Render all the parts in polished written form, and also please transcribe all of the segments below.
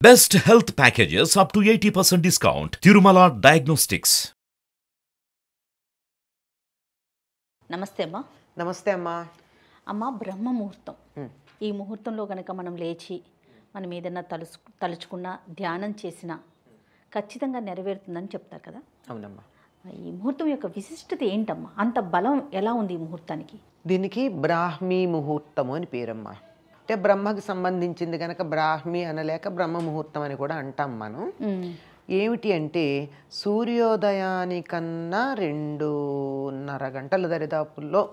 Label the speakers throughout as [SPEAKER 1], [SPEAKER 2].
[SPEAKER 1] Best health packages up to 80% discount. Tirumala Diagnostics.
[SPEAKER 2] నమస్తే అమ్మా.
[SPEAKER 3] నమస్తే అమ్మా.
[SPEAKER 2] అమ్మ, బ్రహ్మ ముహూర్తం. ఈ ముహూర్తంలో కనుక మనం లేచి మనం ఏదైనా తలుచుకున్నా ధ్యానం చేసినా ఖచ్చితంగా నెరవేరుతుందని చెప్తారు కదా.
[SPEAKER 3] అవునమ్మా.
[SPEAKER 2] ఈ ముహూర్తం యొక్క విశిష్టత ఏంటమ్మా? అంత బలం ఎలా ఉంది ఈ ముహూర్తానికి?
[SPEAKER 3] దీనికి బ్రాహ్మీ ముహూర్తము అని పేరమ్మా. అంటే బ్రహ్మకి సంబంధించింది కనుక బ్రాహ్మీ అనలేక బ్రహ్మ ముహూర్తం అని కూడా అంటాం మనం. ఏమిటి అంటే సూర్యోదయానికన్నా 2.5 గంటల దరిదాపుల్లో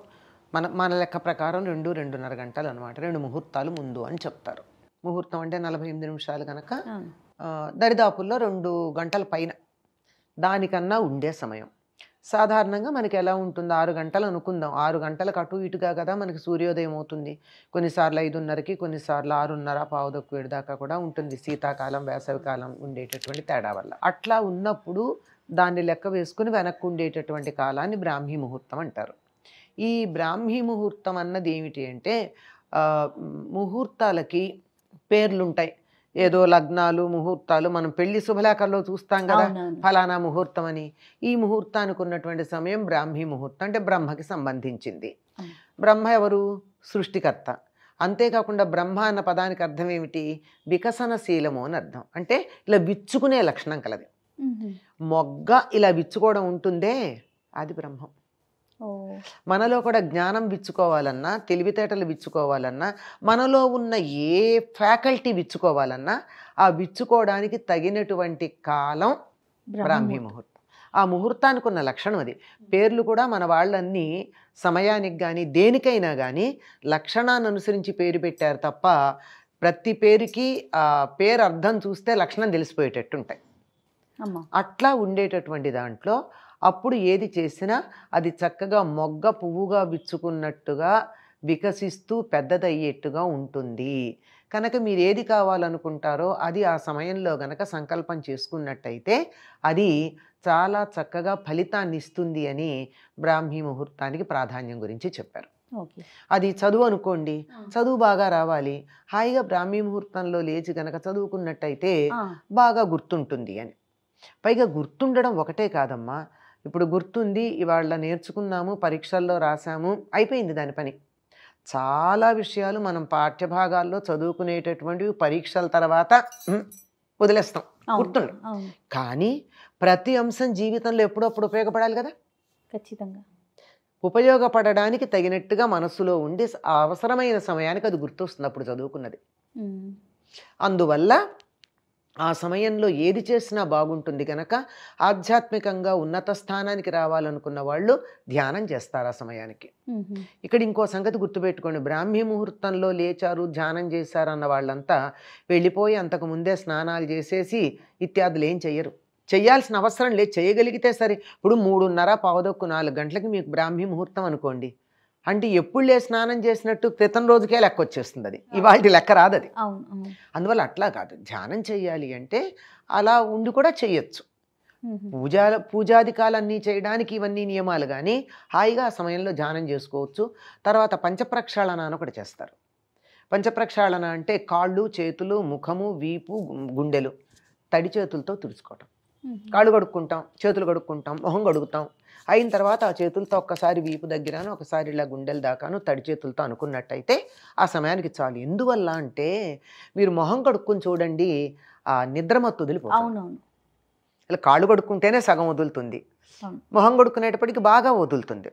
[SPEAKER 3] మన లెక్క ప్రకారం 2.5 గంటలు అనమాట. 2 ముహూర్తాలు ముందు అని చెప్తారు. ముహూర్తం అంటే 48 నిమిషాలు కనుక దరిదాపుల్లో 2 గంటల పైన దానికన్నా ఉండే సమయం. సాధారణంగా మనకి ఎలా ఉంటుంది, 6 గంటలు అనుకుందాం. 6 గంటలకు అటు ఇటుగా కదా మనకి సూర్యోదయం అవుతుంది. కొన్నిసార్లు 5:30కి, కొన్నిసార్లు 6:30 7 దాకా కూడా ఉంటుంది. శీతాకాలం వేసవికాలం ఉండేటటువంటి తేడా వల్ల. అట్లా ఉన్నప్పుడు దాన్ని లెక్క వేసుకుని వెనక్కు ఉండేటటువంటి కాలాన్ని బ్రాహ్మీ ముహూర్తం అంటారు. ఈ బ్రాహ్మీ ముహూర్తం అన్నది ఏమిటి అంటే ముహూర్తాలకి పేర్లుంటాయి. ఏదో లగ్నాలు ముహూర్తాలు మనం పెళ్లి శుభలేఖల్లో చూస్తాం కదా, ఫలానా ముహూర్తం అని. ఈ ముహూర్తానికి ఉన్నటువంటి సమయం బ్రాహ్మీ ముహూర్తం, అంటే బ్రహ్మకి సంబంధించింది. బ్రహ్మ ఎవరు? సృష్టికర్త. అంతేకాకుండా బ్రహ్మ అన్న పదానికి అర్థం ఏమిటి? వికసనశీలము అని అర్థం. అంటే ఇలా విచ్చుకునే లక్షణం కలది. మొగ్గ ఇలా విచ్చుకోవడం ఉంటుందే, అది బ్రహ్మం. మనలో కూడా జ్ఞానం విచ్చుకోవాలన్నా, తెలివితేటలు విచ్చుకోవాలన్నా, మనలో ఉన్న ఏ ఫ్యాకల్టీ విచ్చుకోవాలన్నా ఆ విచ్చుకోవడానికి తగినటువంటి కాలం బ్రాహ్మీ ముహూర్తం. ఆ ముహూర్తానికి ఉన్న లక్షణం అది. పేర్లు కూడా మన వాళ్ళన్నీ సమయానికి కానీ దేనికైనా కానీ లక్షణాన్ని అనుసరించి పేరు పెట్టారు తప్ప ప్రతి పేరుకి ఆ పేరు అర్థం చూస్తే లక్షణం తెలిసిపోయేటట్టు ఉంటాయి. అట్లా ఉండేటటువంటి దాంట్లో అప్పుడు ఏది చేసినా అది చక్కగా మొగ్గ పువ్వుగా విచ్చుకున్నట్టుగా వికసిస్తూ పెద్దదయ్యేట్టుగా ఉంటుంది. కనుక మీరు ఏది కావాలనుకుంటారో అది ఆ సమయంలో గనక సంకల్పం చేసుకున్నట్టయితే అది చాలా చక్కగా ఫలితాన్ని ఇస్తుంది అని బ్రాహ్మీ ముహూర్తానికి ప్రాధాన్యం గురించి చెప్పారు. అది చదువు అనుకోండి, చదువు బాగా రావాలి, హాయిగా బ్రాహ్మీ ముహూర్తంలో లేచి గనక చదువుకున్నట్టయితే బాగా గుర్తుంటుంది అని. పైగా గుర్తుండడం ఒకటే కాదమ్మా, ఇప్పుడు గుర్తుంది, ఇవాళ నేర్చుకున్నాము, పరీక్షల్లో రాసాము, అయిపోయింది దాని పని. చాలా విషయాలు మనం పాఠ్యభాగాల్లో చదువుకునేటటువంటివి పరీక్షల తర్వాత వదిలేస్తాం, గుర్తుండదు. కానీ ప్రతి అంశం జీవితంలో ఎప్పుడప్పుడు ఉపయోగపడాలి కదా.
[SPEAKER 2] ఖచ్చితంగా
[SPEAKER 3] ఉపయోగపడడానికి తగినట్టుగా మనస్సులో ఉండి అవసరమైన సమయానికి అది గుర్తొస్తుంది అప్పుడు చదువుకున్నది. అందువల్ల ఆ సమయంలో ఏది చేసినా బాగుంటుంది కనుక ఆధ్యాత్మికంగా ఉన్నత స్థానానికి రావాలనుకున్న వాళ్ళు ధ్యానం చేస్తారు ఆ సమయానికి. ఇక్కడ ఇంకో సంగతి గుర్తుపెట్టుకోండి, బ్రాహ్మీ ముహూర్తంలో లేచారు ధ్యానం చేశారు అన్న వాళ్ళంతా వెళ్ళిపోయి అంతకు ముందే స్నానాలు చేసేసి ఇత్యాదులు ఏం చెయ్యరు. చెయ్యాల్సిన అవసరం లేదు, చేయగలిగితే సరే. ఇప్పుడు 3:30 4 గంటలకి మీకు బ్రాహ్మీ ముహూర్తం అనుకోండి, అంటే ఎప్పుడు స్నానం చేసినట్టు క్రితం రోజుకే లెక్క వచ్చేస్తుంది, అది ఇవాళ లెక్క రాదు అది. అందువల్ల అట్లా కాదు, ధ్యానం చెయ్యాలి అంటే అలా ఉండి కూడా చెయ్యొచ్చు. పూజాదికాలన్నీ చేయడానికి ఇవన్నీ నియమాలు, కానీ హాయిగా ఆ సమయంలో ధ్యానం చేసుకోవచ్చు. తర్వాత పంచప్రక్షాళన అని ఒకటి చేస్తారు. పంచప్రక్షాళన అంటే కాళ్ళు, చేతులు, ముఖము, వీపు, గుండెలు తడి చేతులతో తుడుచుకోవటం. కాళ్ళు కడుక్కుంటాం, చేతులు కడుక్కుంటాం, మొహం కడుగుతాం. అయిన తర్వాత ఆ చేతులతో ఒక్కసారి వీపు దగ్గరను, ఒకసారి ఇలా గుండెల దాకాను తడి చేతులతో అనుకున్నట్టయితే ఆ సమయానికి చాలు. ఎందువల్ల అంటే మీరు మొహం కడుక్కుని చూడండి, ఆ నిద్రమత్తు వదిలిపోతుంది. ఇలా కాళ్ళు కడుక్కుంటేనే సగం వదులుతుంది, మొహం కడుక్కునేటప్పటికి బాగా వదులుతుంది.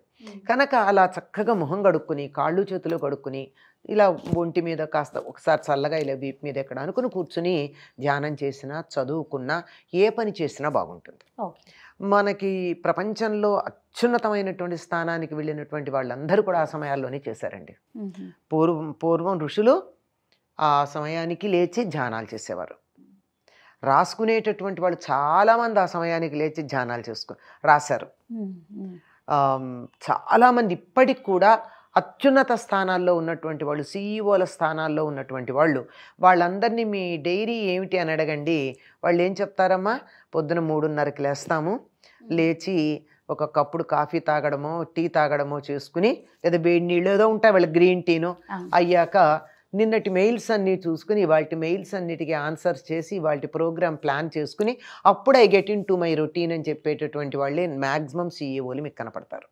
[SPEAKER 3] కనుక అలా చక్కగా మొహం కడుక్కుని కాళ్ళు చేతులు కడుక్కుని ఇలా ఒంటి మీద కాస్త ఒకసారి చల్లగా ఇలా వీపు మీద ఎక్కడ అనుకుని కూర్చుని ధ్యానం చేసినా, చదువుకున్నా, ఏ పని చేసినా బాగుంటుంది. మనకి ప్రపంచంలో అత్యున్నతమైనటువంటి స్థానానికి వెళ్ళినటువంటి వాళ్ళందరూ కూడా ఆ సమయాల్లోనే చేశారండి. పూర్వం ఋషులు ఆ సమయానికి లేచి ధ్యానాలు చేసేవారు. రాసుకునేటటువంటి వాళ్ళు చాలామంది ఆ సమయానికి లేచి ధ్యానాలు రాశారు. చాలామంది ఇప్పటికి కూడా అత్యున్నత స్థానాల్లో ఉన్నటువంటి వాళ్ళు, సీఈఓల స్థానాల్లో ఉన్నటువంటి వాళ్ళు, వాళ్ళందరినీ మీ డైరీ ఏమిటి అని అడగండి, వాళ్ళు ఏం చెప్తారమ్మా? పొద్దున 3:30కి లేస్తాము, లేచి ఒక కప్పుడు కాఫీ తాగడమో టీ తాగడమో చేసుకుని, లేదా వేడి నీళ్ళు ఏదో ఉంటాయి వాళ్ళ, గ్రీన్ టీనో, అయ్యాక నిన్నటి మెయిల్స్ అన్నీ చూసుకుని వాటి మెయిల్స్ అన్నిటికీ ఆన్సర్స్ చేసి వాటి ప్రోగ్రామ్ ప్లాన్ చేసుకుని అప్పుడు I get in to my routine అని చెప్పేటటువంటి వాళ్ళే మ్యాక్సిమం సీఈఓలు మీకు కనపడతారు.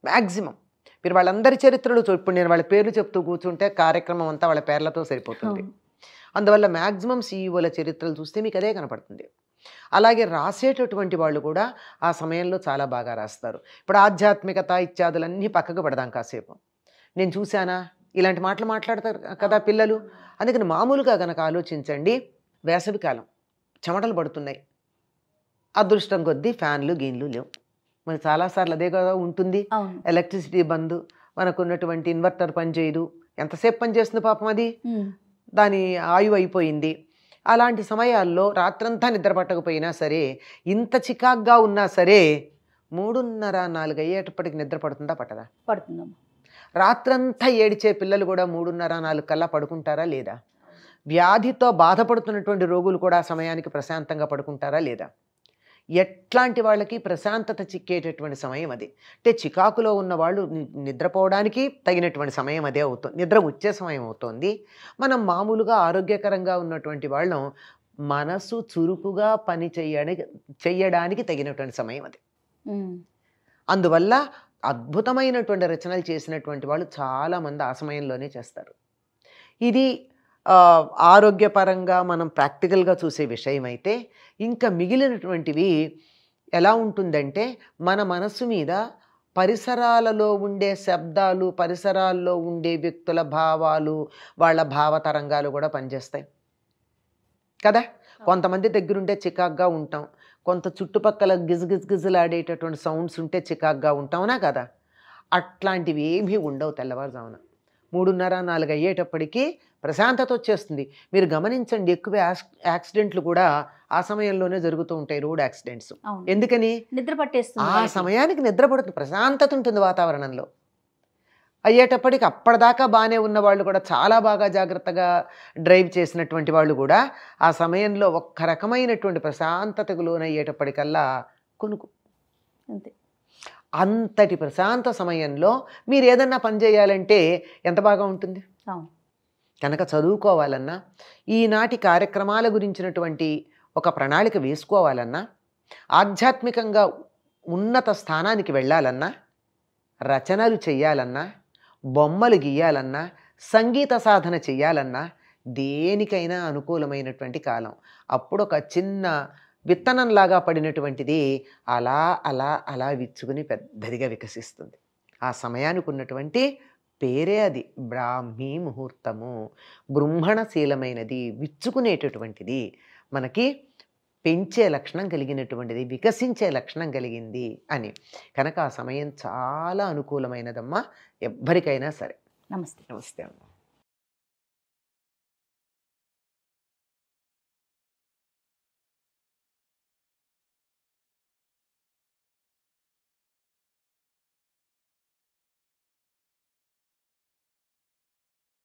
[SPEAKER 3] మ్యాక్సిమం మీరు వాళ్ళందరి చరిత్రలు ఇప్పుడు నేను వాళ్ళ పేర్లు చెప్తూ కూర్చుంటే కార్యక్రమం అంతా వాళ్ళ పేర్లతో సరిపోతుంది. అందువల్ల మ్యాక్సిమం సీఈఓల చరిత్రలు చూస్తే మీకు అదే కనపడుతుంది. అలాగే రాసేటటువంటి వాళ్ళు కూడా ఆ సమయంలో చాలా బాగా రాస్తారు. ఇప్పుడు ఆధ్యాత్మికత ఇత్యాదులన్నీ పక్కకు పెడదాం కాసేపు. నేను చూశానా ఇలాంటి మాటలు మాట్లాడతారు కదా పిల్లలు. అందుకని మామూలుగా కనుక ఆలోచించండి, వేసవికాలం చెమటలు పడుతున్నాయి, అదృష్టం కొద్దీ ఫ్యాన్లు గీన్లు లేవు. మరి చాలాసార్లు అదే కదా ఉంటుంది. ఎలక్ట్రిసిటీ బంద్, మనకున్నటువంటి ఇన్వర్టర్ పనిచేయదు. ఎంతసేపు పనిచేస్తుంది పాపం, అది దాని ఆయువు అయిపోయింది. అలాంటి సమయాల్లో రాత్రంతా నిద్ర పట్టకపోయినా సరే, ఇంత చికాగ్గా ఉన్నా సరే 3:30-4 అయ్యేటప్పటికి నిద్ర పడుతుందా పట్టదా?
[SPEAKER 2] పడుతుందమ్మా.
[SPEAKER 3] రాత్రంతా ఏడిచే పిల్లలు కూడా 3:30-4 కల్లా పడుకుంటారా లేదా? వ్యాధితో బాధపడుతున్నటువంటి రోగులు కూడా ఆ సమయానికి ప్రశాంతంగా పడుకుంటారా లేదా? ఎట్లాంటి వాళ్ళకి ప్రశాంతత చిక్కేటటువంటి సమయం అది. అంటే చికాకులో ఉన్న వాళ్ళు నిద్రపోవడానికి తగినటువంటి సమయం అదే అవుతుంది, నిద్ర వచ్చే సమయం అవుతుంది. మనం మామూలుగా ఆరోగ్యకరంగా ఉన్నటువంటి వాళ్ళం మనసు చురుకుగా పని చెయ్యడానికి తగినటువంటి సమయం అది. అందువల్ల అద్భుతమైనటువంటి రచనలు చేసినటువంటి వాళ్ళు చాలామంది ఆ సమయంలోనే చేస్తారు. ఇది ఆరోగ్యపరంగా మనం ప్రాక్టికల్గా చూసే విషయం అయితే, ఇంకా మిగిలినటువంటివి ఎలా ఉంటుందంటే మన మనస్సు మీద పరిసరాలలో ఉండే శబ్దాలు, పరిసరాల్లో ఉండే వ్యక్తుల భావాలు, వాళ్ళ భావతరంగాలు కూడా పనిచేస్తాయి కదా. కొంతమంది దగ్గరుంటే చికాగ్గా ఉంటాం, కొంత చుట్టుపక్కల గిజగిజలాడేటటువంటి సౌండ్స్ ఉంటే చికాగ్గా ఉంటావునా కదా. అట్లాంటివి ఏమీ ఉండవు తెల్లవారుజామున 3:30-4 అయ్యేటప్పటికీ ప్రశాంతత వచ్చేస్తుంది. మీరు గమనించండి, ఎక్కువ యాక్సిడెంట్లు కూడా ఆ సమయంలోనే జరుగుతూ ఉంటాయి, రోడ్ యాక్సిడెంట్స్. ఎందుకని?
[SPEAKER 2] నిద్ర పట్టేస్తుంది.
[SPEAKER 3] ఆ సమయానికి నిద్ర పడుతుంది, ప్రశాంతత ఉంటుంది వాతావరణంలో. అయ్యేటప్పటికి అప్పటిదాకా బాగానే ఉన్న వాళ్ళు కూడా, చాలా బాగా జాగ్రత్తగా డ్రైవ్ చేసినటువంటి వాళ్ళు కూడా ఆ సమయంలో ఒక్క రకమైనటువంటి ప్రశాంతతకు లోనయ్యేటప్పటికల్లా కొనుక్కు.
[SPEAKER 2] అంతే.
[SPEAKER 3] అంతటి ప్రశాంత సమయంలో మీరు ఏదన్నా పని చేయాలంటే ఎంత బాగా ఉంటుంది. కనుక చదువుకోవాలన్నా, ఈనాటి కార్యక్రమాల గురించినటువంటి ఒక ప్రణాళిక వేసుకోవాలన్నా, ఆధ్యాత్మికంగా ఉన్నత స్థానానికి వెళ్ళాలన్నా, రచనలు చెయ్యాలన్నా, బొమ్మలు గీయాలన్నా, సంగీత సాధన చెయ్యాలన్నా దేనికైనా అనుకూలమైనటువంటి కాలం. అప్పుడు ఒక చిన్న విత్తనంలాగా పడినటువంటిది అలా అలా అలా విచ్చుకుని పెద్దదిగా వికసిస్తుంది. ఆ సమయానికి ఉన్నటువంటి పేరే అది బ్రాహ్మీ ముహూర్తము. బృంహణశీలమైనది, విచ్చుకునేటటువంటిది, మనకి పెంచే లక్షణం కలిగినటువంటిది, వికసించే లక్షణం కలిగింది అని. కనుక ఆ సమయం చాలా అనుకూలమైనదమ్మా ఎవ్వరికైనా సరే.
[SPEAKER 2] నమస్తే.
[SPEAKER 3] నమస్తే అమ్మా.